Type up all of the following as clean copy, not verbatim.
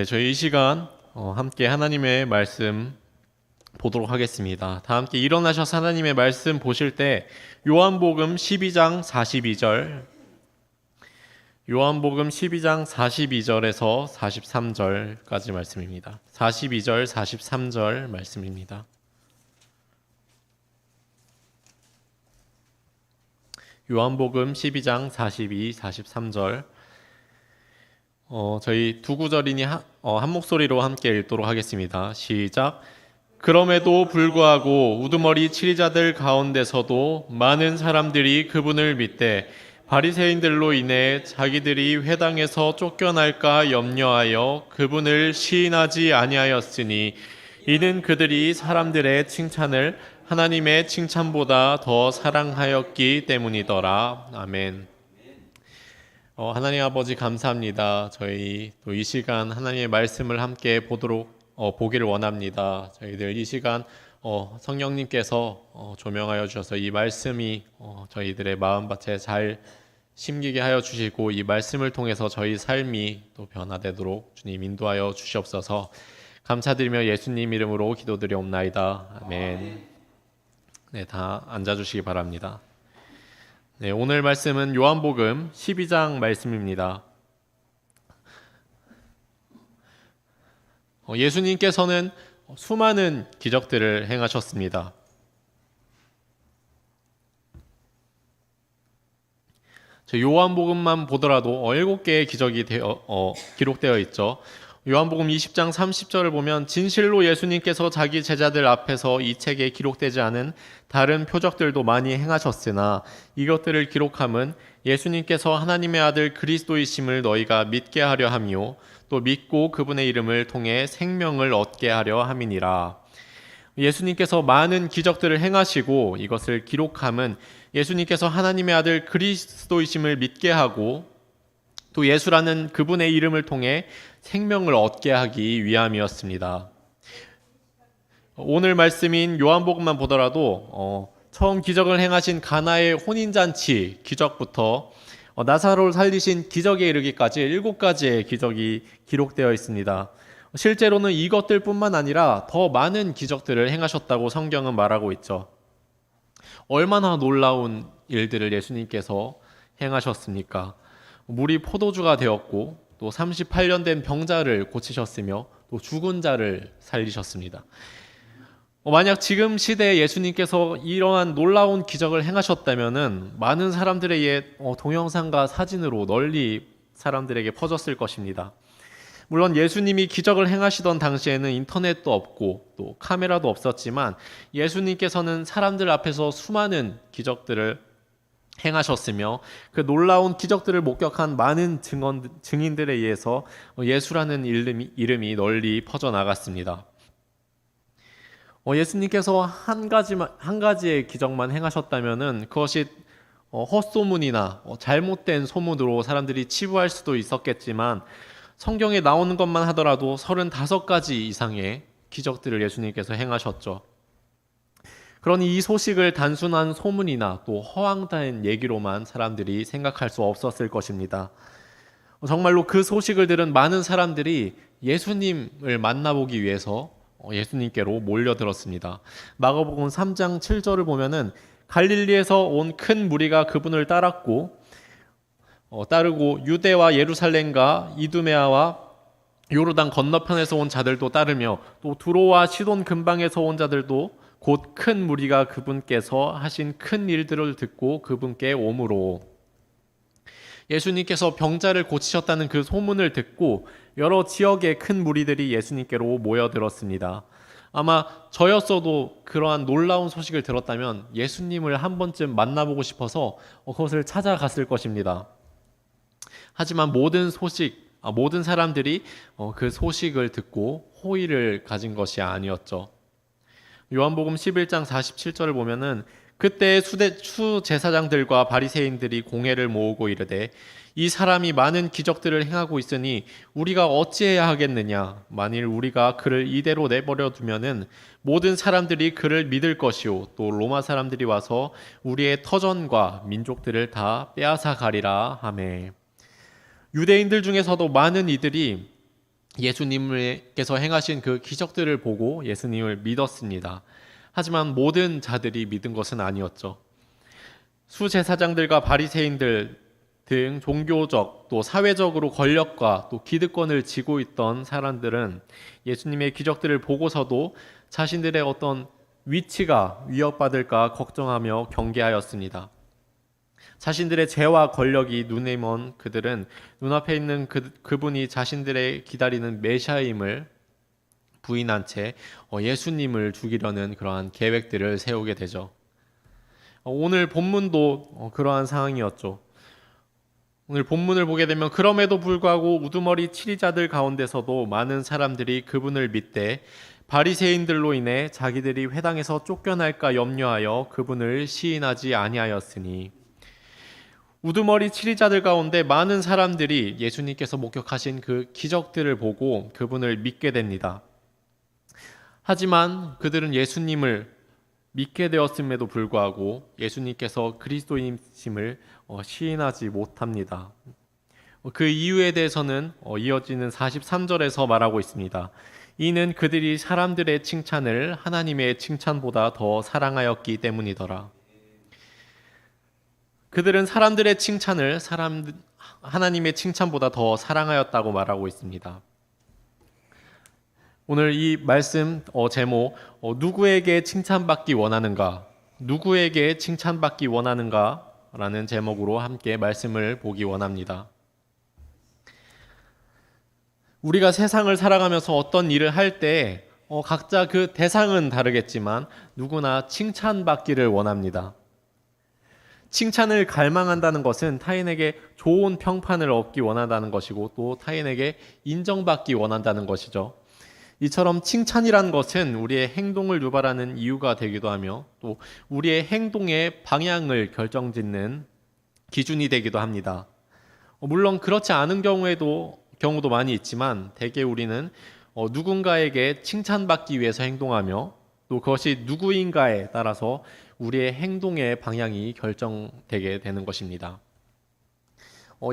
저희 이 시간 함께 하나님의 말씀 보도록 하겠습니다. 다 함께 일어나셔서 하나님의 말씀 보실 때 요한복음 12장 42절, 요한복음 12장 42절에서 43절까지 말씀입니다. 42절, 43절 말씀입니다. 요한복음 12장 42, 43절. 저희 두 구절이니 한 목소리로 함께 읽도록 하겠습니다. 시작. 그럼에도 불구하고 우두머리 치리자들 가운데서도 많은 사람들이 그분을 믿되 바리새인들로 인해 자기들이 회당에서 쫓겨날까 염려하여 그분을 시인하지 아니하였으니 이는 그들이 사람들의 칭찬을 하나님의 칭찬보다 더 사랑하였기 때문이더라. 아멘. 하나님 아버지 감사합니다. 저희 또 이 시간 하나님의 말씀을 함께 보기를 원합니다. 저희들 이 시간 성령님께서 조명하여 주셔서 이 말씀이 저희들의 마음밭에 잘 심기게 하여 주시고 이 말씀을 통해서 저희 삶이 또 변화되도록 주님 인도하여 주시옵소서. 감사드리며 예수님 이름으로 기도드리옵나이다. 아멘. 네, 다 앉아주시기 바랍니다. 네, 오늘 말씀은 요한복음 12장 말씀입니다. 예수님께서는 수많은 기적들을 행하셨습니다. 요한복음만 보더라도 7개의 기적이 기록되어 있죠. 요한복음 20장 30절을 보면 진실로 예수님께서 자기 제자들 앞에서 이 책에 기록되지 않은 다른 표적들도 많이 행하셨으나 이것들을 기록함은 예수님께서 하나님의 아들 그리스도이심을 너희가 믿게 하려 함이요 또 믿고 그분의 이름을 통해 생명을 얻게 하려 함이니라. 예수님께서 많은 기적들을 행하시고 이것을 기록함은 예수님께서 하나님의 아들 그리스도이심을 믿게 하고 또 예수라는 그분의 이름을 통해 생명을 얻게 하기 위함이었습니다. 오늘 말씀인 요한복음만 보더라도 처음 기적을 행하신 가나의 혼인잔치 기적부터 나사로를 살리신 기적에 이르기까지 7가지의 기적이 기록되어 있습니다. 실제로는 이것들뿐만 아니라 더 많은 기적들을 행하셨다고 성경은 말하고 있죠. 얼마나 놀라운 일들을 예수님께서 행하셨습니까? 물이 포도주가 되었고 또 38년 된 병자를 고치셨으며 또 죽은 자를 살리셨습니다. 만약 지금 시대에 예수님께서 이러한 놀라운 기적을 행하셨다면은 많은 사람들에게 동영상과 사진으로 널리 사람들에게 퍼졌을 것입니다. 물론 예수님이 기적을 행하시던 당시에는 인터넷도 없고 또 카메라도 없었지만 예수님께서는 사람들 앞에서 수많은 기적들을 행하셨으며 그 놀라운 기적들을 목격한 많은 증인들에 의해서 예수라는 이름이 널리 퍼져나갔습니다. 예수님께서 한 가지의 기적만 행하셨다면은 그것이 헛소문이나 잘못된 소문으로 사람들이 치부할 수도 있었겠지만 성경에 나오는 것만 하더라도 35가지 이상의 기적들을 예수님께서 행하셨죠. 그러니 이 소식을 단순한 소문이나 또 허황된 얘기로만 사람들이 생각할 수 없었을 것입니다. 정말로 그 소식을 들은 많은 사람들이 예수님을 만나보기 위해서 예수님께로 몰려들었습니다. 마가복음 3장 7절을 보면은 갈릴리에서 온 큰 무리가 그분을 따르고 유대와 예루살렘과 이두메아와 요르단 건너편에서 온 자들도 따르며 또 두로와 시돈 근방에서 온 자들도 곧 큰 무리가 그분께서 하신 큰 일들을 듣고 그분께 오므로 예수님께서 병자를 고치셨다는 그 소문을 듣고 여러 지역의 큰 무리들이 예수님께로 모여들었습니다. 아마 저였어도 그러한 놀라운 소식을 들었다면 예수님을 한 번쯤 만나보고 싶어서 그것을 찾아갔을 것입니다. 하지만 모든 사람들이 그 소식을 듣고 호의를 가진 것이 아니었죠. 요한복음 11장 47절을 보면은 그때 수제사장들과 바리새인들이 공회를 모으고 이르되 이 사람이 많은 기적들을 행하고 있으니 우리가 어찌해야 하겠느냐? 만일 우리가 그를 이대로 내버려 두면은 모든 사람들이 그를 믿을 것이요 또 로마 사람들이 와서 우리의 터전과 민족들을 다 빼앗아 가리라 하매. 유대인들 중에서도 많은 이들이 예수님께서 행하신 그 기적들을 보고 예수님을 믿었습니다. 하지만 모든 자들이 믿은 것은 아니었죠. 수제사장들과 바리새인들 등 종교적 또 사회적으로 권력과 또 기득권을 쥐고 있던 사람들은 예수님의 기적들을 보고서도 자신들의 어떤 위치가 위협받을까 걱정하며 경계하였습니다. 자신들의 죄와 권력이 눈에 먼 그들은 눈앞에 있는 그분이 자신들의 기다리는 메시아임을 부인한 채 예수님을 죽이려는 그러한 계획들을 세우게 되죠. 오늘 본문도 그러한 상황이었죠. 오늘 본문을 보게 되면 그럼에도 불구하고 우두머리 치리자들 가운데서도 많은 사람들이 그분을 믿되 바리새인들로 인해 자기들이 회당에서 쫓겨날까 염려하여 그분을 시인하지 아니하였으니, 우두머리 치리자들 가운데 많은 사람들이 예수님께서 목격하신 그 기적들을 보고 그분을 믿게 됩니다. 하지만 그들은 예수님을 믿게 되었음에도 불구하고 예수님께서 그리스도이심을 시인하지 못합니다. 그 이유에 대해서는 이어지는 43절에서 말하고 있습니다. 이는 그들이 사람들의 칭찬을 하나님의 칭찬보다 더 사랑하였기 때문이더라. 그들은 사람들의 칭찬을 하나님의 칭찬보다 더 사랑하였다고 말하고 있습니다. 오늘 이 말씀 제목, 누구에게 칭찬받기 원하는가? 누구에게 칭찬받기 원하는가? 라는 제목으로 함께 말씀을 보기 원합니다. 우리가 세상을 살아가면서 어떤 일을 할 때 각자 그 대상은 다르겠지만 누구나 칭찬받기를 원합니다. 칭찬을 갈망한다는 것은 타인에게 좋은 평판을 얻기 원한다는 것이고 또 타인에게 인정받기 원한다는 것이죠. 이처럼 칭찬이란 것은 우리의 행동을 유발하는 이유가 되기도 하며 또 우리의 행동의 방향을 결정짓는 기준이 되기도 합니다. 물론 그렇지 않은 경우도 많이 있지만 대개 우리는 누군가에게 칭찬받기 위해서 행동하며 또 그것이 누구인가에 따라서 우리의 행동의 방향이 결정되게 되는 것입니다.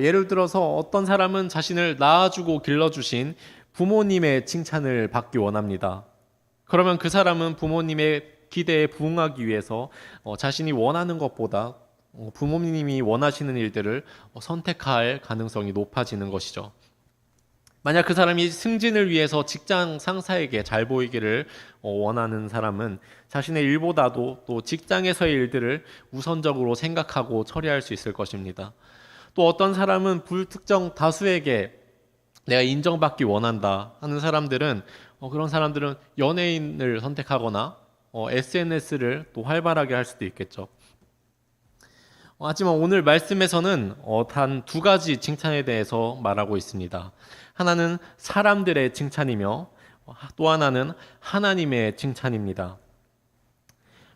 예를 들어서 어떤 사람은 자신을 낳아주고 길러주신 부모님의 칭찬을 받기 원합니다. 그러면 그 사람은 부모님의 기대에 부응하기 위해서 자신이 원하는 것보다 부모님이 원하시는 일들을 선택할 가능성이 높아지는 것이죠. 만약 그 사람이 승진을 위해서 직장 상사에게 잘 보이기를 원하는 사람은 자신의 일보다도 또 직장에서의 일들을 우선적으로 생각하고 처리할 수 있을 것입니다. 또 어떤 사람은 불특정 다수에게 내가 인정받기 원한다 하는 사람들은 그런 사람들은 연예인을 선택하거나 SNS를 또 활발하게 할 수도 있겠죠. 하지만 오늘 말씀에서는 단 두 가지 칭찬에 대해서 말하고 있습니다. 하나는 사람들의 칭찬이며 또 하나는 하나님의 칭찬입니다.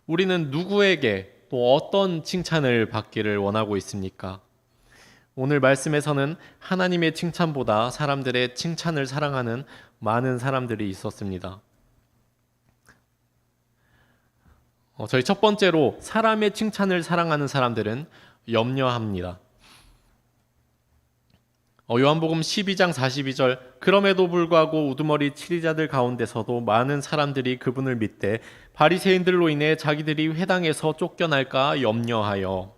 우리는 누구에게 또 어떤 칭찬을 받기를 원하고 있습니까? 오늘 말씀에서는 하나님의 칭찬보다 사람들의 칭찬을 사랑하는 많은 사람들이 있었습니다. 저희 첫 번째로 사람의 칭찬을 사랑하는 사람들은 염려합니다. 요한복음 12장 42절, 그럼에도 불구하고 우두머리 치리자들 가운데서도 많은 사람들이 그분을 믿되 바리새인들로 인해 자기들이 회당에서 쫓겨날까 염려하여.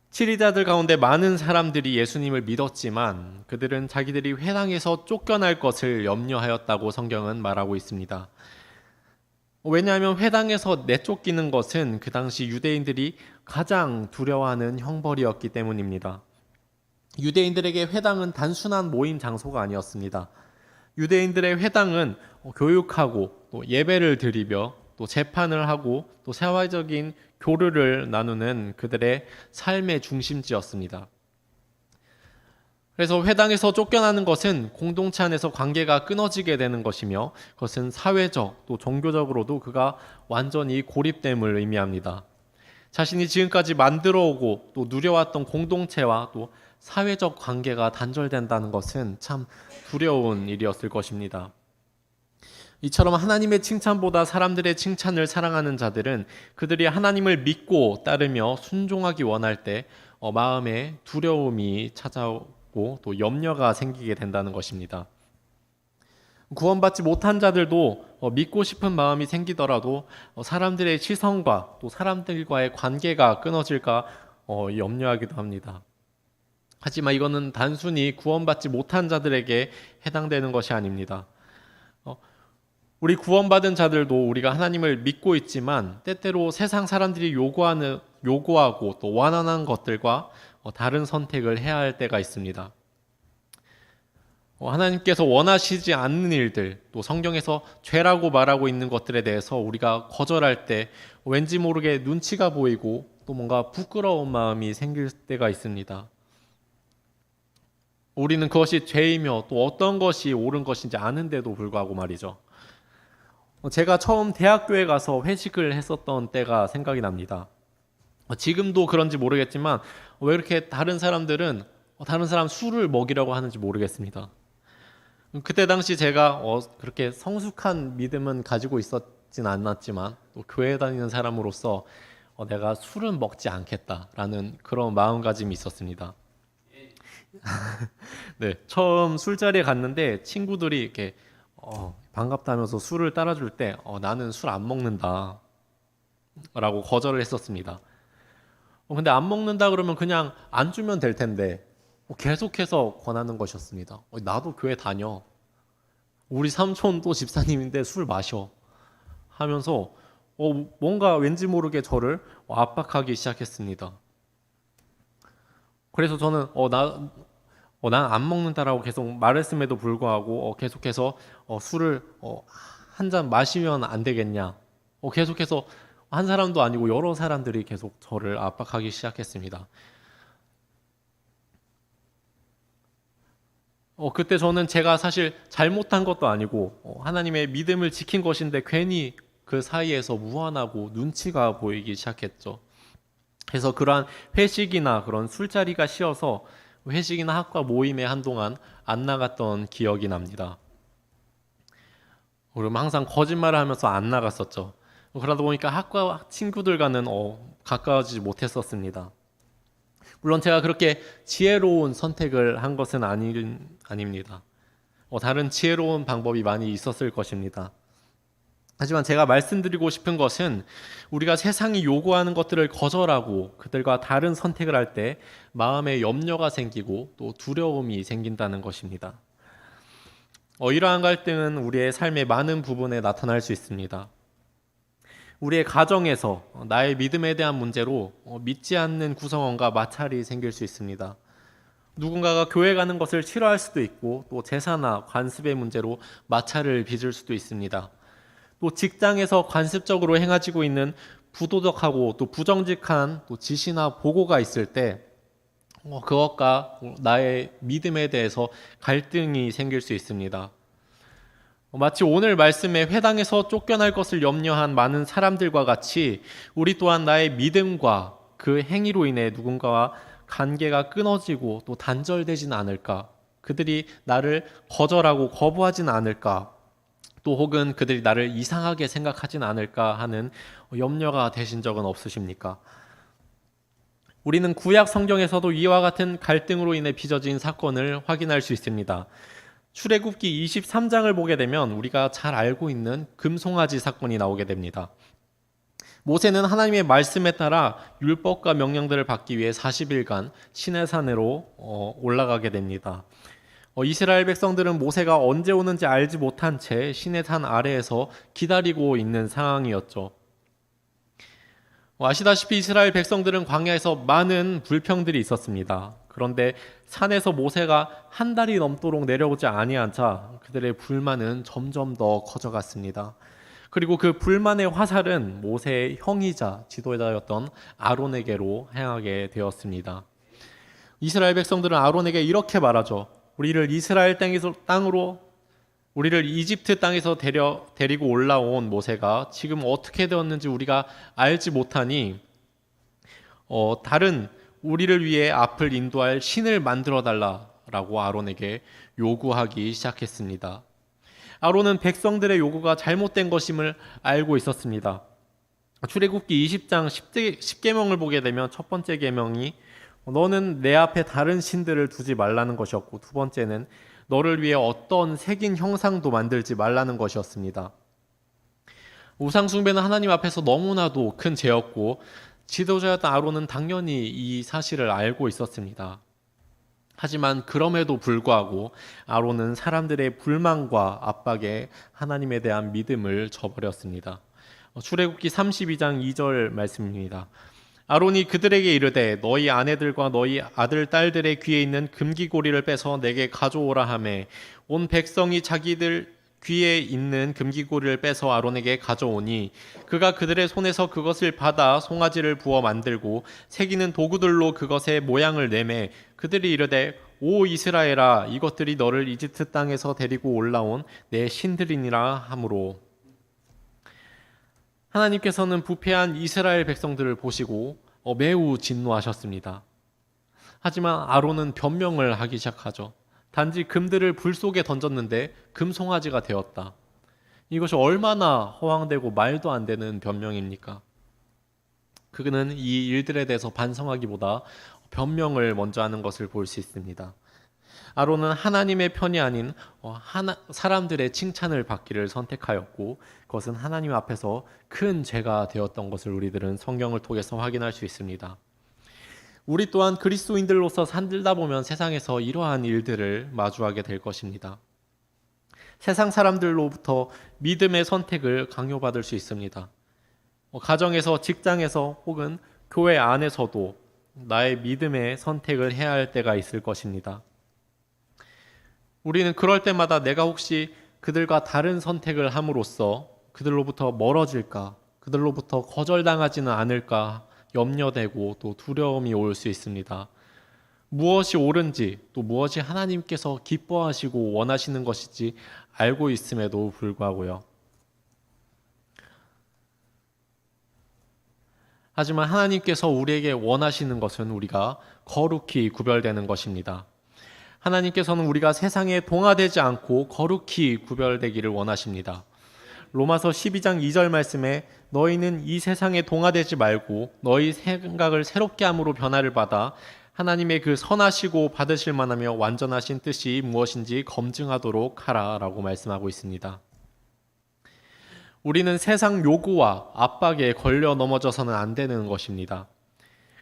치리자들 가운데 많은 사람들이 예수님을 믿었지만 그들은 자기들이 회당에서 쫓겨날 것을 염려하였다고 성경은 말하고 있습니다. 왜냐하면 회당에서 내쫓기는 것은 그 당시 유대인들이 가장 두려워하는 형벌이었기 때문입니다. 유대인들에게 회당은 단순한 모임 장소가 아니었습니다. 유대인들의 회당은 교육하고 또 예배를 드리며 또 재판을 하고 또 사회적인 교류를 나누는 그들의 삶의 중심지였습니다. 그래서 회당에서 쫓겨나는 것은 공동체 안에서 관계가 끊어지게 되는 것이며 그것은 사회적 또 종교적으로도 그가 완전히 고립됨을 의미합니다. 자신이 지금까지 만들어오고 또 누려왔던 공동체와 또 사회적 관계가 단절된다는 것은 참 두려운 일이었을 것입니다. 이처럼 하나님의 칭찬보다 사람들의 칭찬을 사랑하는 자들은 그들이 하나님을 믿고 따르며 순종하기 원할 때 마음에 두려움이 찾아오게 있고 또 염려가 생기게 된다는 것입니다. 구원받지 못한 자들도 믿고 싶은 마음이 생기더라도 사람들의 시선과 또 사람들과의 관계가 끊어질까 염려하기도 합니다. 하지만 이거는 단순히 구원받지 못한 자들에게 해당되는 것이 아닙니다. 우리 구원받은 자들도 우리가 하나님을 믿고 있지만 때때로 세상 사람들이 요구하고 또 원하는 것들과 다른 선택을 해야 할 때가 있습니다. 하나님께서 원하시지 않는 일들, 또 성경에서 죄라고 말하고 있는 것들에 대해서 우리가 거절할 때 왠지 모르게 눈치가 보이고 또 뭔가 부끄러운 마음이 생길 때가 있습니다. 우리는 그것이 죄이며 또 어떤 것이 옳은 것인지 아는데도 불구하고 말이죠. 제가 처음 대학교에 가서 회식을 했었던 때가 생각이 납니다. 지금도 그런지 모르겠지만 왜 이렇게 다른 사람들은 다른 사람 술을 먹이려고 하는지 모르겠습니다. 그때 당시 제가 그렇게 성숙한 믿음은 가지고 있었진 않았지만 또 교회 다니는 사람으로서 내가 술은 먹지 않겠다라는 그런 마음가짐이 있었습니다. 네, 처음 술자리에 갔는데 친구들이 이렇게 반갑다면서 술을 따라줄 때 나는 술 안 먹는다 라고 거절을 했었습니다. 근데 안 먹는다 그러면 그냥 안 주면 될 텐데 계속해서 권하는 것이었습니다. 나도 교회 다녀. 우리 삼촌도 집사님인데 술 마셔. 하면서 뭔가 왠지 모르게 저를 압박하기 시작했습니다. 그래서 저는 난 안 먹는다라고 계속 말했음에도 불구하고 계속해서 술을 한 잔 마시면 안 되겠냐. 계속해서 한 사람도 아니고 여러 사람들이 계속 저를 압박하기 시작했습니다. 그때 저는 제가 사실 잘못한 것도 아니고 하나님의 믿음을 지킨 것인데 괜히 그 사이에서 무안하고 눈치가 보이기 시작했죠. 그래서 그러한 회식이나 그런 술자리가 쉬어서 회식이나 학과 모임에 한동안 안 나갔던 기억이 납니다. 그러면 항상 거짓말을 하면서 안 나갔었죠. 그러다 보니까 학과 친구들과는 가까워지지 못했었습니다. 물론 제가 그렇게 지혜로운 선택을 한 것은 아닙니다. 다른 지혜로운 방법이 많이 있었을 것입니다. 하지만 제가 말씀드리고 싶은 것은 우리가 세상이 요구하는 것들을 거절하고 그들과 다른 선택을 할 때 마음에 염려가 생기고 또 두려움이 생긴다는 것입니다. 이러한 갈등은 우리의 삶의 많은 부분에 나타날 수 있습니다. 우리의 가정에서 나의 믿음에 대한 문제로 믿지 않는 구성원과 마찰이 생길 수 있습니다. 누군가가 교회 가는 것을 싫어할 수도 있고 또 제사나 관습의 문제로 마찰을 빚을 수도 있습니다. 또 직장에서 관습적으로 행해지고 있는 부도덕하고 또 부정직한 또 지시나 보고가 있을 때 그것과 나의 믿음에 대해서 갈등이 생길 수 있습니다. 마치 오늘 말씀에 회당에서 쫓겨날 것을 염려한 많은 사람들과 같이 우리 또한 나의 믿음과 그 행위로 인해 누군가와 관계가 끊어지고 또 단절되진 않을까, 그들이 나를 거절하고 거부하진 않을까, 또 혹은 그들이 나를 이상하게 생각하진 않을까 하는 염려가 되신 적은 없으십니까? 우리는 구약 성경에서도 이와 같은 갈등으로 인해 빚어진 사건을 확인할 수 있습니다. 출애굽기 23장을 보게 되면 우리가 잘 알고 있는 금송아지 사건이 나오게 됩니다. 모세는 하나님의 말씀에 따라 율법과 명령들을 받기 위해 40일간 시내산으로 올라가게 됩니다. 이스라엘 백성들은 모세가 언제 오는지 알지 못한 채 시내산 아래에서 기다리고 있는 상황이었죠. 아시다시피 이스라엘 백성들은 광야에서 많은 불평들이 있었습니다. 그런데 산에서 모세가 한 달이 넘도록 내려오지 아니하자 그들의 불만은 점점 더 커져갔습니다. 그리고 그 불만의 화살은 모세의 형이자 지도자였던 아론에게로 향하게 되었습니다. 이스라엘 백성들은 아론에게 이렇게 말하죠. 우리를 이집트 땅에서 데리고 올라온 모세가 지금 어떻게 되었는지 우리가 알지 못하니 다른 우리를 위해 앞을 인도할 신을 만들어 달라라고 아론에게 요구하기 시작했습니다. 아론은 백성들의 요구가 잘못된 것임을 알고 있었습니다. 출애굽기 20장 10계명을 보게 되면 첫 번째 계명이 너는 내 앞에 다른 신들을 두지 말라는 것이었고, 두 번째는 너를 위해 어떤 색인 형상도 만들지 말라는 것이었습니다. 우상 숭배는 하나님 앞에서 너무나도 큰 죄였고, 지도자였던 아론은 당연히 이 사실을 알고 있었습니다. 하지만 그럼에도 불구하고 아론은 사람들의 불만과 압박에 하나님에 대한 믿음을 저버렸습니다. 출애굽기 32장 2절 말씀입니다. 아론이 그들에게 이르되 너희 아내들과 너희 아들 딸들의 귀에 있는 금기고리를 빼서 내게 가져오라 하매 온 백성이 자기들 귀에 있는 금기고리를 빼서 아론에게 가져오니 그가 그들의 손에서 그것을 받아 송아지를 부어 만들고 새기는 도구들로 그것의 모양을 내매 그들이 이르되 오 이스라엘아 이것들이 너를 이집트 땅에서 데리고 올라온 내 신들이니라 하므로 하나님께서는 부패한 이스라엘 백성들을 보시고 매우 진노하셨습니다. 하지만 아론은 변명을 하기 시작하죠. 단지 금들을 불 속에 던졌는데 금송아지가 되었다. 이것이 얼마나 허황되고 말도 안 되는 변명입니까? 그는 이 일들에 대해서 반성하기보다 변명을 먼저 하는 것을 볼 수 있습니다. 아론은 하나님의 편이 아닌 사람들의 칭찬을 받기를 선택하였고 그것은 하나님 앞에서 큰 죄가 되었던 것을 우리들은 성경을 통해서 확인할 수 있습니다. 우리 또한 그리스도인들로서 살다 보면 세상에서 이러한 일들을 마주하게 될 것입니다. 세상 사람들로부터 믿음의 선택을 강요받을 수 있습니다. 가정에서, 직장에서 혹은 교회 안에서도 나의 믿음의 선택을 해야 할 때가 있을 것입니다. 우리는 그럴 때마다 내가 혹시 그들과 다른 선택을 함으로써 그들로부터 멀어질까, 그들로부터 거절당하지는 않을까 염려되고 또 두려움이 올 수 있습니다. 무엇이 옳은지 또 무엇이 하나님께서 기뻐하시고 원하시는 것인지 알고 있음에도 불구하고요. 하지만 하나님께서 우리에게 원하시는 것은 우리가 거룩히 구별되는 것입니다. 하나님께서는 우리가 세상에 동화되지 않고 거룩히 구별되기를 원하십니다. 로마서 12장 2절 말씀에 너희는 이 세상에 동화되지 말고 너희 생각을 새롭게 함으로 변화를 받아 하나님의 그 선하시고 받으실 만하며 완전하신 뜻이 무엇인지 검증하도록 하라 라고 말씀하고 있습니다. 우리는 세상 요구와 압박에 걸려 넘어져서는 안 되는 것입니다.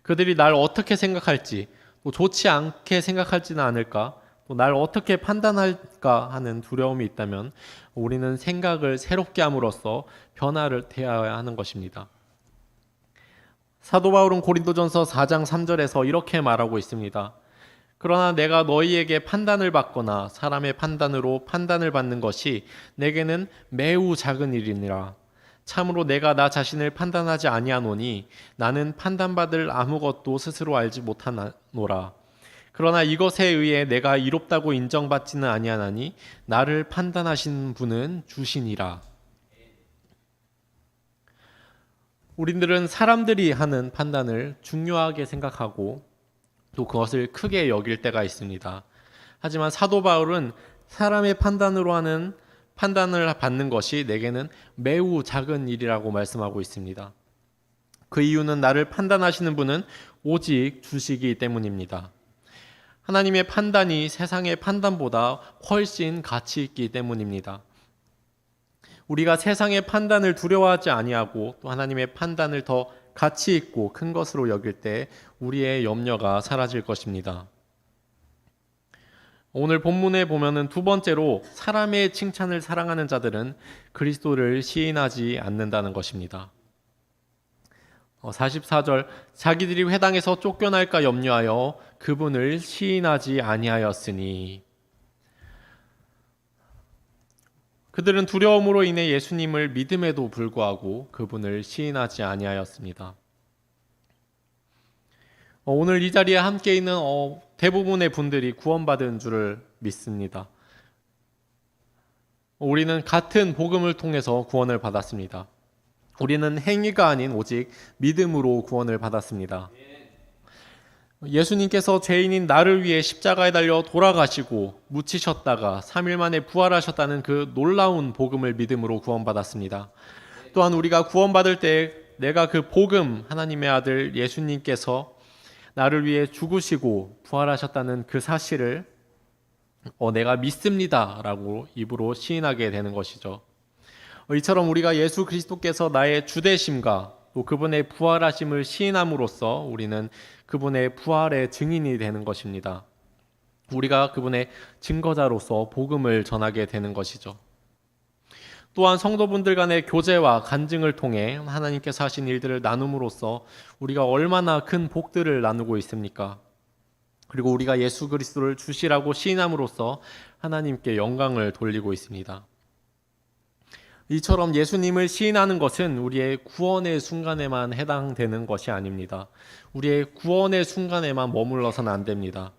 그들이 날 어떻게 생각할지 또 좋지 않게 생각할지는 않을까 또 날 어떻게 판단할까 하는 두려움이 있다면 우리는 생각을 새롭게 함으로써 변화를 되어야 하는 것입니다. 사도 바울은 고린도전서 4장 3절에서 이렇게 말하고 있습니다. 그러나 내가 너희에게 판단을 받거나 사람의 판단으로 판단을 받는 것이 내게는 매우 작은 일이니라. 참으로 내가 나 자신을 판단하지 아니하노니 나는 판단받을 아무것도 스스로 알지 못하노라. 그러나 이것에 의해 내가 이롭다고 인정받지는 아니하나니 나를 판단하신 분은 주시니라. 우리들은 사람들이 하는 판단을 중요하게 생각하고 또 그것을 크게 여길 때가 있습니다. 하지만 사도 바울은 사람의 판단으로 하는 판단을 받는 것이 내게는 매우 작은 일이라고 말씀하고 있습니다. 그 이유는 나를 판단하시는 분은 오직 주시기 때문입니다. 하나님의 판단이 세상의 판단보다 훨씬 가치 있기 때문입니다. 우리가 세상의 판단을 두려워하지 아니하고 또 하나님의 판단을 더 가치 있고 큰 것으로 여길 때 우리의 염려가 사라질 것입니다. 오늘 본문에 보면은 두 번째로 사람의 칭찬을 사랑하는 자들은 그리스도를 시인하지 않는다는 것입니다. 44절 자기들이 회당에서 쫓겨날까 염려하여 그분을 시인하지 아니하였으니 그들은 두려움으로 인해 예수님을 믿음에도 불구하고 그분을 시인하지 아니하였습니다. 오늘 이 자리에 함께 있는 대부분의 분들이 구원받은 줄을 믿습니다. 우리는 같은 복음을 통해서 구원을 받았습니다. 우리는 행위가 아닌 오직 믿음으로 구원을 받았습니다. 예수님께서 죄인인 나를 위해 십자가에 달려 돌아가시고 묻히셨다가 3일 만에 부활하셨다는 그 놀라운 복음을 믿음으로 구원받았습니다. 또한 우리가 구원받을 때 내가 그 복음, 하나님의 아들 예수님께서 나를 위해 죽으시고 부활하셨다는 그 사실을 내가 믿습니다라고 입으로 시인하게 되는 것이죠. 이처럼 우리가 예수 그리스도께서 나의 주되심과 또 그분의 부활하심을 시인함으로써 우리는 그분의 부활의 증인이 되는 것입니다. 우리가 그분의 증거자로서 복음을 전하게 되는 것이죠. 또한 성도분들 간의 교제와 간증을 통해 하나님께서 하신 일들을 나눔으로써 우리가 얼마나 큰 복들을 나누고 있습니까? 그리고 우리가 예수 그리스도를 주시라고 시인함으로써 하나님께 영광을 돌리고 있습니다. 이처럼 예수님을 시인하는 것은 우리의 구원의 순간에만 해당되는 것이 아닙니다. 우리의 구원의 순간에만 머물러서는 안 됩니다.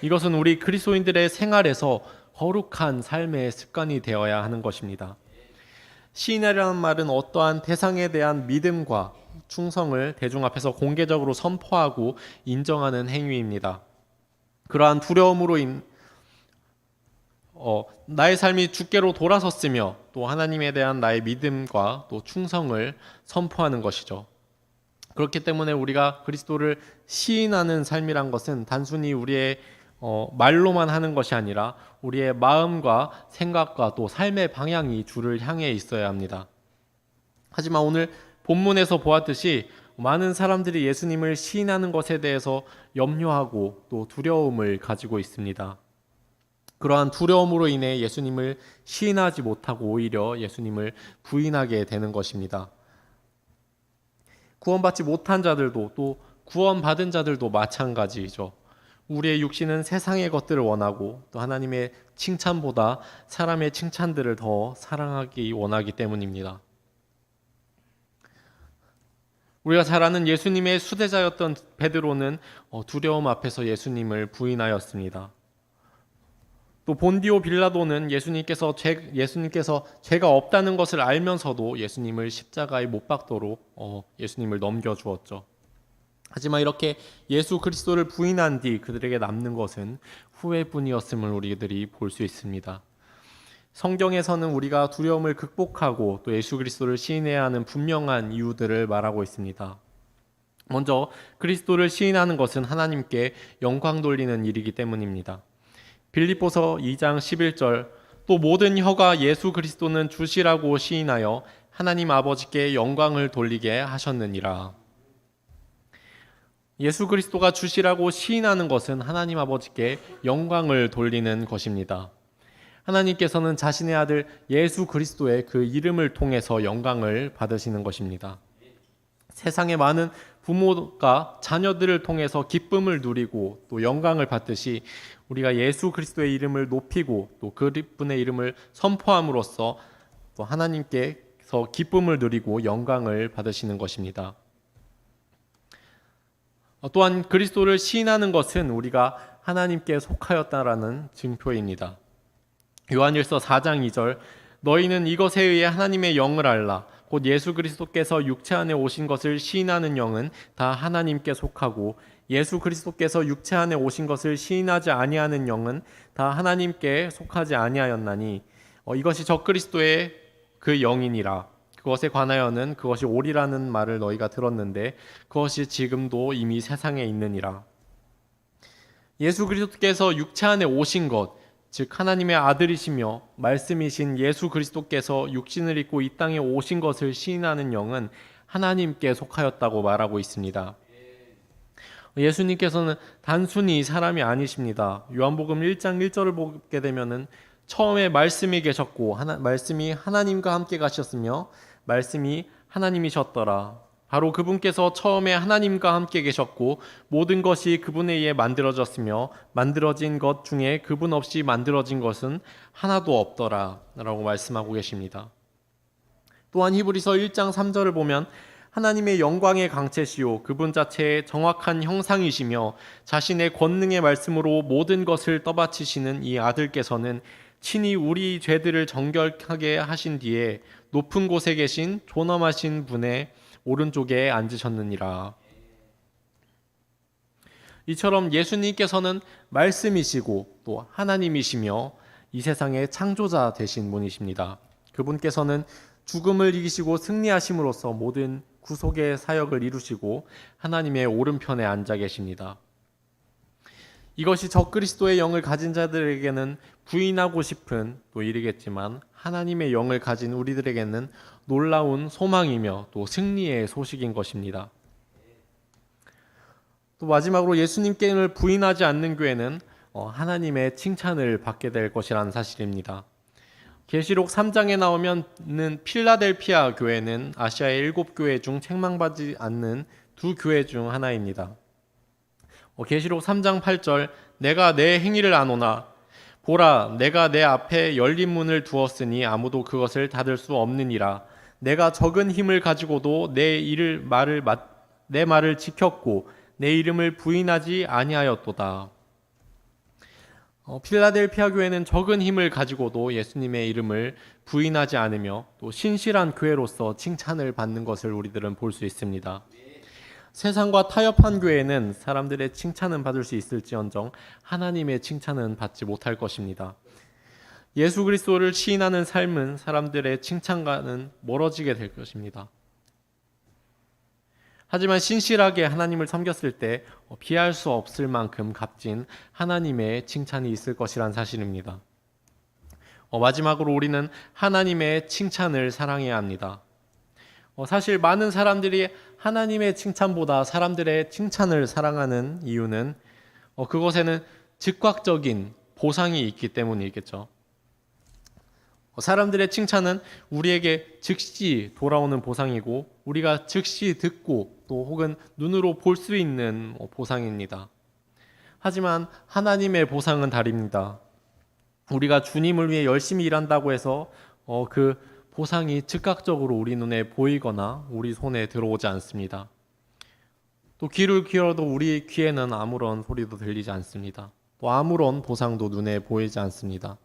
이것은 우리 그리스도인들의 생활에서 거룩한 삶의 습관이 되어야 하는 것입니다. 시인이라는 말은 어떠한 대상에 대한 믿음과 충성을 대중 앞에서 공개적으로 선포하고 인정하는 행위입니다. 그러한 두려움으로 나의 삶이 주께로 돌아섰으며 또 하나님에 대한 나의 믿음과 또 충성을 선포하는 것이죠. 그렇기 때문에 우리가 그리스도를 시인하는 삶이란 것은 단순히 우리의 말로만 하는 것이 아니라 우리의 마음과 생각과 또 삶의 방향이 주를 향해 있어야 합니다. 하지만 오늘 본문에서 보았듯이 많은 사람들이 예수님을 시인하는 것에 대해서 염려하고 또 두려움을 가지고 있습니다. 그러한 두려움으로 인해 예수님을 시인하지 못하고 오히려 예수님을 부인하게 되는 것입니다. 구원받지 못한 자들도 또 구원받은 자들도 마찬가지죠. 우리의 육신은 세상의 것들을 원하고 또 하나님의 칭찬보다 사람의 칭찬들을 더 사랑하기 원하기 때문입니다. 우리가 잘 아는 예수님의 수제자였던 베드로는 두려움 앞에서 예수님을 부인하였습니다. 또 본디오 빌라도는 예수님께서 죄가 없다는 것을 알면서도 예수님을 십자가에 못 박도록 예수님을 넘겨주었죠. 하지만 이렇게 예수 그리스도를 부인한 뒤 그들에게 남는 것은 후회뿐이었음을 우리들이 볼 수 있습니다. 성경에서는 우리가 두려움을 극복하고 또 예수 그리스도를 시인해야 하는 분명한 이유들을 말하고 있습니다. 먼저 그리스도를 시인하는 것은 하나님께 영광 돌리는 일이기 때문입니다. 빌립보서 2장 11절 또 모든 혀가 예수 그리스도는 주시라고 시인하여 하나님 아버지께 영광을 돌리게 하셨느니라. 예수 그리스도가 주시라고 시인하는 것은 하나님 아버지께 영광을 돌리는 것입니다. 하나님께서는 자신의 아들 예수 그리스도의 그 이름을 통해서 영광을 받으시는 것입니다. 세상의 많은 부모가 자녀들을 통해서 기쁨을 누리고 또 영광을 받듯이 우리가 예수 그리스도의 이름을 높이고 또 그분의 이름을 선포함으로써 또 하나님께서 기쁨을 누리고 영광을 받으시는 것입니다. 또한 그리스도를 시인하는 것은 우리가 하나님께 속하였다라는 증표입니다. 요한일서 4장 2절 너희는 이것에 의해 하나님의 영을 알라 곧 예수 그리스도께서 육체 안에 오신 것을 시인하는 영은 다 하나님께 속하고 예수 그리스도께서 육체 안에 오신 것을 시인하지 아니하는 영은 다 하나님께 속하지 아니하였나니 이것이 적그리스도의 그 영이니라. 그것에 관하여는 그것이 옳으라는 말을 너희가 들었는데 그것이 지금도 이미 세상에 있느니라. 예수 그리스도께서 육체 안에 오신 것, 즉 하나님의 아들이시며 말씀이신 예수 그리스도께서 육신을 입고 이 땅에 오신 것을 시인하는 영은 하나님께 속하였다고 말하고 있습니다. 예수님께서는 단순히 사람이 아니십니다. 요한복음 1장 1절을 보게 되면은 처음에 말씀이 계셨고 말씀이 하나님과 함께 가셨으며 말씀이 하나님이셨더라. 바로 그분께서 처음에 하나님과 함께 계셨고 모든 것이 그분에 의해 만들어졌으며 만들어진 것 중에 그분 없이 만들어진 것은 하나도 없더라 라고 말씀하고 계십니다. 또한 히브리서 1장 3절을 보면 하나님의 영광의 강체시요 그분 자체의 정확한 형상이시며 자신의 권능의 말씀으로 모든 것을 떠받치시는 이 아들께서는 친히 우리 죄들을 정결하게 하신 뒤에 높은 곳에 계신 존엄하신 분의 오른쪽에 앉으셨느니라. 이처럼 예수님께서는 말씀이시고 또 하나님이시며 이 세상의 창조자 되신 분이십니다. 그분께서는 죽음을 이기시고 승리하심으로써 모든 구속의 사역을 이루시고 하나님의 오른편에 앉아 계십니다. 이것이 적그리스도의 영을 가진 자들에게는 부인하고 싶은 또 일이겠지만 하나님의 영을 가진 우리들에게는 놀라운 소망이며 또 승리의 소식인 것입니다. 또 마지막으로 예수님께를 부인하지 않는 교회는 하나님의 칭찬을 받게 될 것이라는 사실입니다. 계시록 3장에 나오면은 필라델피아 교회는 아시아의 7교회 중 책망받지 않는 2교회 중 하나입니다. 계시록 3장 8절 내가 내 행위를 아노나 보라 내가 내 앞에 열린 문을 두었으니 아무도 그것을 닫을 수 없느니라. 내가 적은 힘을 가지고도 내 말을 지켰고 내 이름을 부인하지 아니하였도다. 필라델피아 교회는 적은 힘을 가지고도 예수님의 이름을 부인하지 않으며 또 신실한 교회로서 칭찬을 받는 것을 우리들은 볼 수 있습니다. 세상과 타협한 교회는 사람들의 칭찬은 받을 수 있을지언정 하나님의 칭찬은 받지 못할 것입니다. 예수 그리스도를 시인하는 삶은 사람들의 칭찬과는 멀어지게 될 것입니다. 하지만 신실하게 하나님을 섬겼을 때 피할 수 없을 만큼 값진 하나님의 칭찬이 있을 것이란 사실입니다. 마지막으로 우리는 하나님의 칭찬을 사랑해야 합니다. 사실 많은 사람들이 하나님의 칭찬보다 사람들의 칭찬을 사랑하는 이유는 그것에는 즉각적인 보상이 있기 때문이겠죠. 사람들의 칭찬은 우리에게 즉시 돌아오는 보상이고 우리가 즉시 듣고 또 혹은 눈으로 볼 수 있는 보상입니다. 하지만 하나님의 보상은 다릅니다. 우리가 주님을 위해 열심히 일한다고 해서 그 보상이 즉각적으로 우리 눈에 보이거나 우리 손에 들어오지 않습니다. 또 귀를 기울여도 우리 귀에는 아무런 소리도 들리지 않습니다. 또 아무런 보상도 눈에 보이지 않습니다.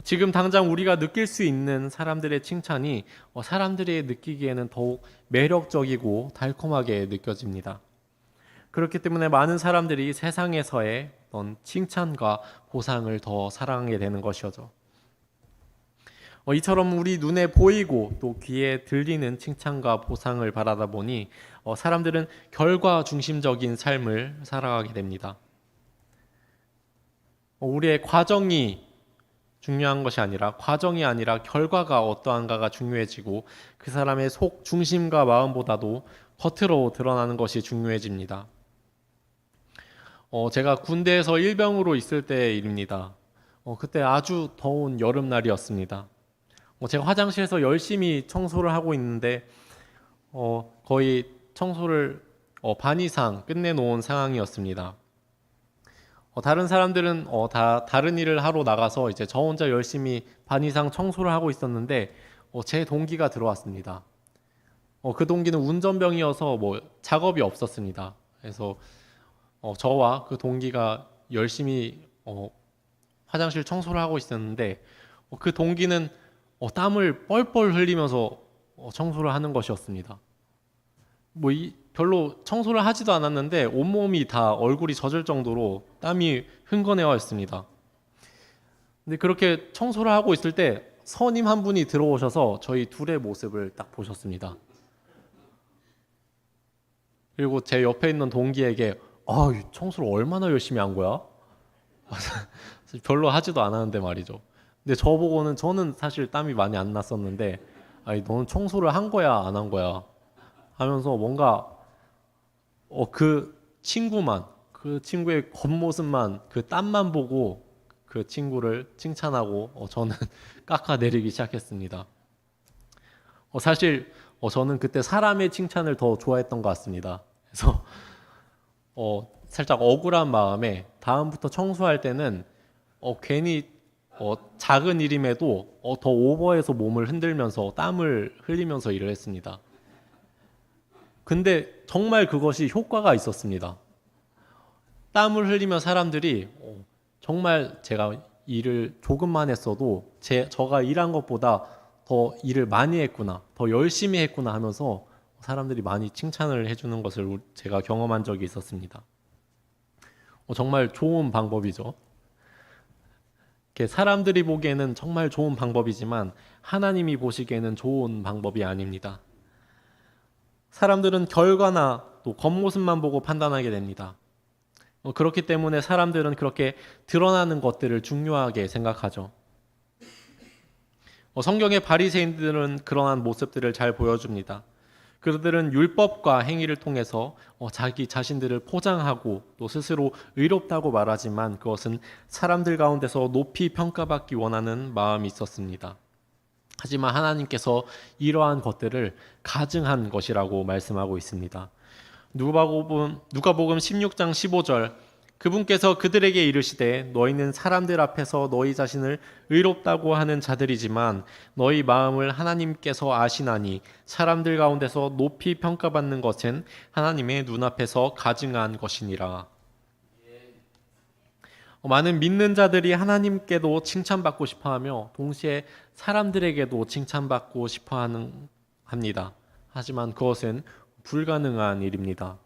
지금 당장 우리가 느낄 수 있는 사람들의 칭찬이 사람들이 느끼기에는 더욱 매력적이고 달콤하게 느껴집니다. 그렇기 때문에 많은 사람들이 세상에서의 어떤 칭찬과 보상을 더 사랑하게 되는 것이죠. 이처럼 우리 눈에 보이고 또 귀에 들리는 칭찬과 보상을 바라다 보니 사람들은 결과 중심적인 삶을 살아가게 됩니다. 우리의 과정이 중요한 것이 아니라 과정이 아니라 결과가 어떠한가가 중요해지고 그 사람의 속 중심과 마음보다도 겉으로 드러나는 것이 중요해집니다. 제가 군대에서 일병으로 있을 때의 일입니다. 그때 아주 더운 여름날이었습니다. 제가 화장실에서 열심히 청소를 하고 있는데 거의 청소를 반 이상 끝내놓은 상황이었습니다. 다른 사람들은 다 다른 일을 하러 나가서 이제 저 혼자 열심히 반 이상 청소를 하고 있었는데 제 동기가 들어왔습니다. 그 동기는 운전병이어서 작업이 없었습니다. 그래서 저와 그 동기가 열심히 화장실 청소를 하고 있었는데 그 동기는 땀을 뻘뻘 흘리면서 청소를 하는 것이었습니다. 별로 청소를 하지도 않았는데 온몸이 다 얼굴이 젖을 정도로 땀이 흥건해와 있습니다. 근데 그렇게 청소를 하고 있을 때 선임 한 분이 들어오셔서 저희 둘의 모습을 딱 보셨습니다. 그리고 제 옆에 있는 동기에게 청소를 얼마나 열심히 한 거야? 별로 하지도 않았는데 말이죠. 근데 저는 사실 땀이 많이 안 났었는데 너는 청소를 한 거야 안 한 거야 하면서 뭔가 그 친구의 겉모습만 그 땀만 보고 그 친구를 칭찬하고 저는 깎아내리기 시작했습니다. 사실 저는 그때 사람의 칭찬을 더 좋아했던 것 같습니다. 그래서 살짝 억울한 마음에 다음부터 청소할 때는 괜히 작은 일임에도 더 오버해서 몸을 흔들면서 땀을 흘리면서 일을 했습니다. 근데 정말 그것이 효과가 있었습니다. 땀을 흘리면 사람들이 정말 제가 일을 조금만 했어도 저가 일한 것보다 더 일을 많이 했구나, 더 열심히 했구나 하면서 사람들이 많이 칭찬을 해주는 것을 제가 경험한 적이 있었습니다. 정말 좋은 방법이죠. 사람들이 보기에는 정말 좋은 방법이지만 하나님이 보시기에는 좋은 방법이 아닙니다. 사람들은 결과나 또 겉모습만 보고 판단하게 됩니다. 그렇기 때문에 사람들은 그렇게 드러나는 것들을 중요하게 생각하죠. 성경의 바리새인들은 그러한 모습들을 잘 보여줍니다. 그들은 율법과 행위를 통해서 자기 자신들을 포장하고 또 스스로 의롭다고 말하지만 그것은 사람들 가운데서 높이 평가받기 원하는 마음이 있었습니다. 하지만 하나님께서 이러한 것들을 가증한 것이라고 말씀하고 있습니다. 누가복음 16장 15절, 그분께서 그들에게 이르시되 너희는 사람들 앞에서 너희 자신을 의롭다고 하는 자들이지만 너희 마음을 하나님께서 아시나니 사람들 가운데서 높이 평가받는 것은 하나님의 눈앞에서 가증한 것이니라. 많은 믿는 자들이 하나님께도 칭찬받고 싶어하며 동시에 사람들에게도 칭찬받고 싶어합니다. 하지만 그것은 불가능한 일입니다.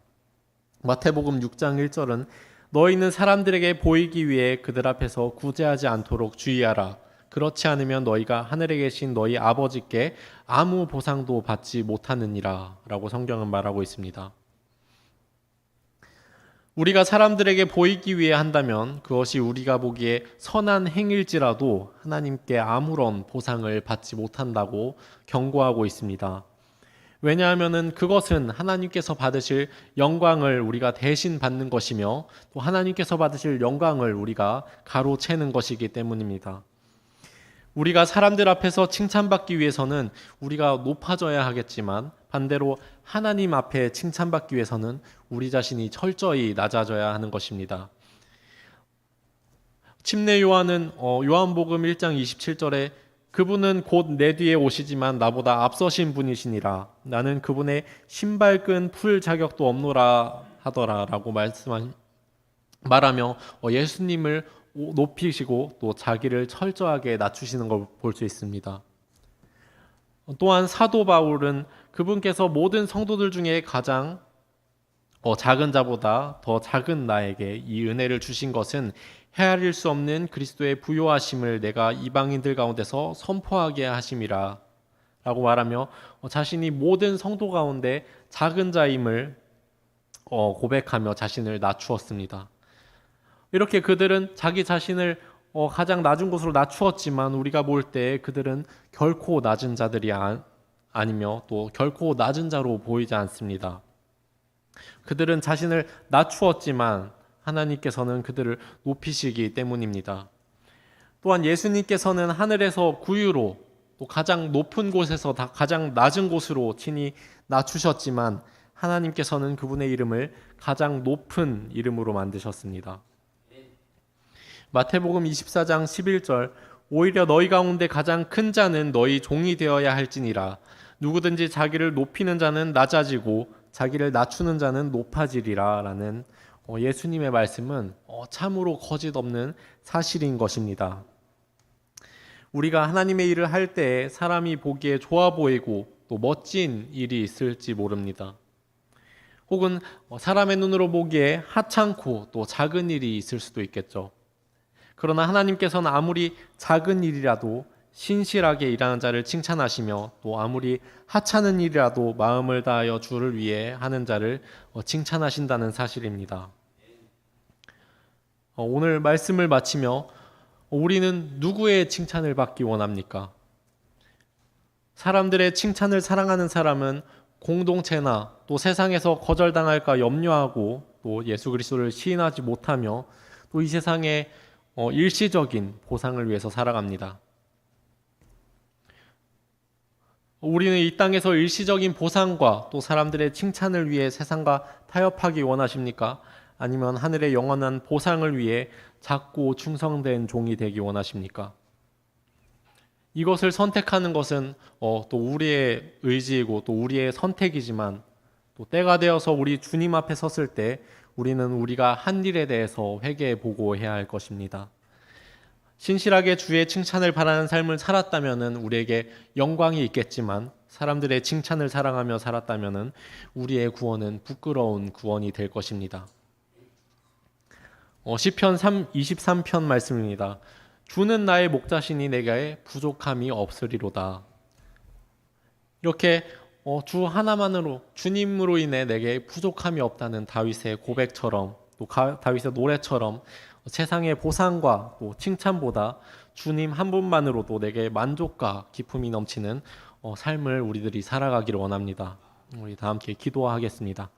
마태복음 6장 1절은 너희는 사람들에게 보이기 위해 그들 앞에서 구제하지 않도록 주의하라. 그렇지 않으면 너희가 하늘에 계신 너희 아버지께 아무 보상도 받지 못하느니라 라고 성경은 말하고 있습니다. 우리가 사람들에게 보이기 위해 한다면 그것이 우리가 보기에 선한 행일지라도 하나님께 아무런 보상을 받지 못한다고 경고하고 있습니다. 왜냐하면 그것은 하나님께서 받으실 영광을 우리가 대신 받는 것이며 또 하나님께서 받으실 영광을 우리가 가로채는 것이기 때문입니다. 우리가 사람들 앞에서 칭찬받기 위해서는 우리가 높아져야 하겠지만 반대로 하나님 앞에 칭찬받기 위해서는 우리 자신이 철저히 낮아져야 하는 것입니다. 침례 요한은 요한복음 1장 27절에 그분은 곧 내 뒤에 오시지만 나보다 앞서신 분이시니라. 나는 그분의 신발끈 풀 자격도 없노라 하더라 라고 말하며 예수님을 높이시고 또 자기를 철저하게 낮추시는 걸 볼 수 있습니다. 또한 사도 바울은 그분께서 모든 성도들 중에 가장 작은 자보다 더 작은 나에게 이 은혜를 주신 것은 헤아릴 수 없는 그리스도의 부요하심을 내가 이방인들 가운데서 선포하게 하심이라 라고 말하며 자신이 모든 성도 가운데 작은 자임을 고백하며 자신을 낮추었습니다. 이렇게 그들은 자기 자신을 가장 낮은 곳으로 낮추었지만 우리가 볼 때 그들은 결코 낮은 자들이 아니며 또 결코 낮은 자로 보이지 않습니다. 그들은 자신을 낮추었지만 하나님께서는 그들을 높이시기 때문입니다. 또한 예수님께서는 하늘에서 구유로 또 가장 높은 곳에서 가장 낮은 곳으로 친히 낮추셨지만 하나님께서는 그분의 이름을 가장 높은 이름으로 만드셨습니다. 마태복음 24장 11절, 오히려 너희 가운데 가장 큰 자는 너희 종이 되어야 할지니라. 누구든지 자기를 높이는 자는 낮아지고 자기를 낮추는 자는 높아지리라 라는 예수님의 말씀은 참으로 거짓 없는 사실인 것입니다. 우리가 하나님의 일을 할 때 사람이 보기에 좋아 보이고 또 멋진 일이 있을지 모릅니다. 혹은 사람의 눈으로 보기에 하찮고 또 작은 일이 있을 수도 있겠죠. 그러나 하나님께서는 아무리 작은 일이라도 신실하게 일하는 자를 칭찬하시며 또 아무리 하찮은 일이라도 마음을 다하여 주를 위해 하는 자를 칭찬하신다는 사실입니다. 오늘 말씀을 마치며 우리는 누구의 칭찬을 받기 원합니까? 사람들의 칭찬을 사랑하는 사람은 공동체나 또 세상에서 거절당할까 염려하고 또 예수 그리스도를 시인하지 못하며 또 이 세상의 일시적인 보상을 위해서 살아갑니다. 우리는 이 땅에서 일시적인 보상과 또 사람들의 칭찬을 위해 세상과 타협하기 원하십니까? 아니면 하늘의 영원한 보상을 위해 작고 충성된 종이 되기 원하십니까? 이것을 선택하는 것은 또 우리의 의지이고 또 우리의 선택이지만 또 때가 되어서 우리 주님 앞에 섰을 때 우리는 우리가 한 일에 대해서 회개해 보고 해야 할 것입니다. 신실하게 주의 칭찬을 바라는 삶을 살았다면 우리에게 영광이 있겠지만 사람들의 칭찬을 사랑하며 살았다면 우리의 구원은 부끄러운 구원이 될 것입니다. 시편 23편 말씀입니다. 주는 나의 목자시니 내게 부족함이 없으리로다. 이렇게 주 하나만으로 주님으로 인해 내게 부족함이 없다는 다윗의 고백처럼 또 다윗의 노래처럼 세상의 보상과 또 칭찬보다 주님 한 분만으로도 내게 만족과 기쁨이 넘치는 삶을 우리들이 살아가기를 원합니다. 우리 다 함께 기도하겠습니다.